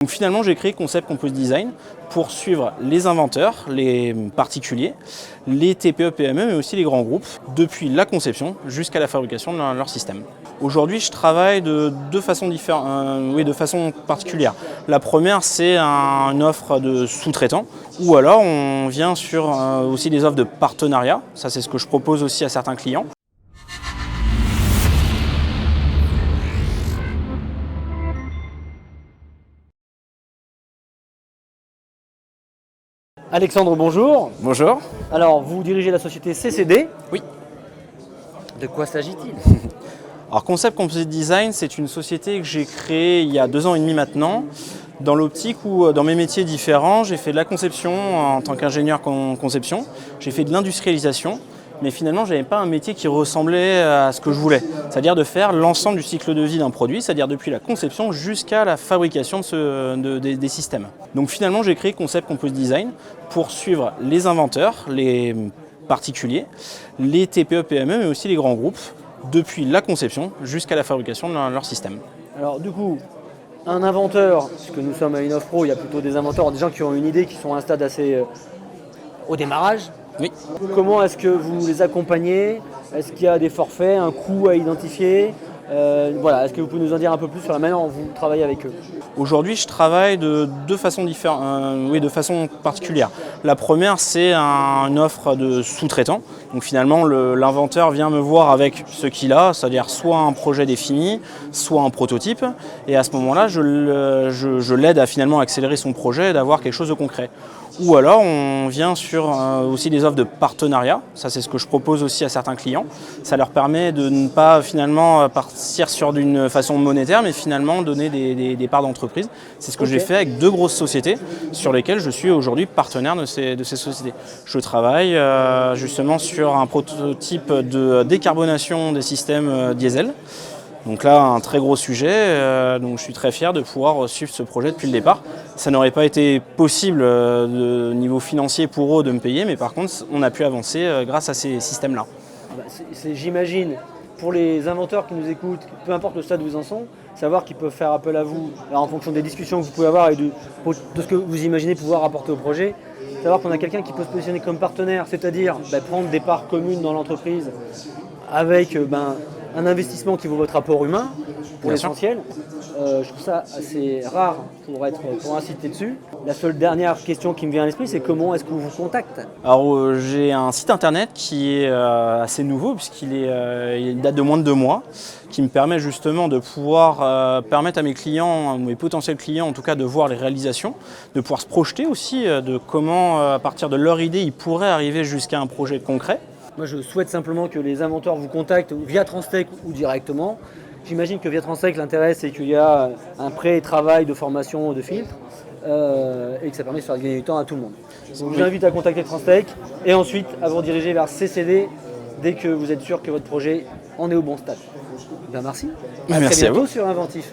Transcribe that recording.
Donc finalement, j'ai créé Concept Composite Design pour suivre les inventeurs, les particuliers, les TPE, PME, mais aussi les grands groupes, depuis la conception jusqu'à la fabrication de leur système. Aujourd'hui, je travaille de deux façons différentes, de façon particulière. La première, c'est une offre de sous-traitants, ou alors on vient sur aussi des offres de partenariat. Ça, c'est ce que je propose aussi à certains clients. Alexandre, bonjour. Bonjour. Alors, vous dirigez la société CCD. Oui. De quoi s'agit-il? Alors Concept Composite Design, c'est une société que j'ai créée il y a 2 ans et demi maintenant, dans l'optique où, dans mes métiers différents, j'ai fait de la conception en tant qu'ingénieur conception, j'ai fait de l'industrialisation, mais finalement, je n'avais pas un métier qui ressemblait à ce que je voulais, c'est-à-dire de faire l'ensemble du cycle de vie d'un produit, c'est-à-dire depuis la conception jusqu'à la fabrication des systèmes. Donc finalement, j'ai créé Concept Composite Design pour suivre les inventeurs, les particuliers, les TPE, PME, mais aussi les grands groupes, depuis la conception jusqu'à la fabrication de leur système. Alors, du coup, un inventeur, puisque nous sommes à Innov Pro, il y a plutôt des inventeurs, des gens qui ont une idée, qui sont à un stade assez au démarrage. Oui. Comment est-ce que vous les accompagnez? Est-ce qu'il y a des forfaits, un coût à identifier? Voilà, est-ce que vous pouvez nous en dire un peu plus sur la manière dont vous travaillez avec eux? Aujourd'hui, je travaille de deux façons différentes, de façon particulière. La première, c'est une offre de sous-traitants. Donc finalement, l'inventeur vient me voir avec ce qu'il a, c'est-à-dire soit un projet défini, soit un prototype. Et à ce moment-là, je l'aide à finalement accélérer son projet et d'avoir quelque chose de concret. Ou alors, on vient sur aussi des offres de partenariat. Ça, c'est ce que je propose aussi à certains clients. Ça leur permet de ne pas finalement partir sur d'une façon monétaire, mais finalement donner des parts d'entreprise. C'est ce que j'ai fait avec 2 grosses sociétés sur lesquelles je suis aujourd'hui partenaire de ces sociétés. Je travaille justement sur un prototype de décarbonation des systèmes diesel. Donc là, un très gros sujet, donc je suis très fier de pouvoir suivre ce projet depuis le départ. Ça n'aurait pas été possible de niveau financier pour eux de me payer, mais par contre, on a pu avancer grâce à ces systèmes-là. J'imagine, pour les inventeurs qui nous écoutent, peu importe le stade où ils en sont, savoir qu'ils peuvent faire appel à vous en fonction des discussions que vous pouvez avoir et de ce que vous imaginez pouvoir apporter au projet. Savoir qu'on a quelqu'un qui peut se positionner comme partenaire, c'est-à-dire prendre des parts communes dans l'entreprise avec un investissement qui vaut votre apport humain, pour l'essentiel. Je trouve ça assez rare pour inciter dessus. La seule dernière question qui me vient à l'esprit, c'est comment est-ce qu'on vous contacte? Alors j'ai un site internet qui est assez nouveau puisqu'il date de moins de 2 mois, qui me permet justement de pouvoir permettre à mes clients, mes potentiels clients en tout cas, de voir les réalisations, de pouvoir se projeter aussi de comment à partir de leur idée ils pourraient arriver jusqu'à un projet concret. Moi, je souhaite simplement que les inventeurs vous contactent via Transtech ou directement. J'imagine que via Transtech, l'intérêt, c'est qu'il y a un pré-travail de formation de filtre et que ça permet de faire gagner du temps à tout le monde. Donc, je vous invite à contacter Transtech et ensuite à vous rediriger vers CCD dès que vous êtes sûr que votre projet en est au bon stade. Merci. Merci à très bientôt à vous. sur Inventif.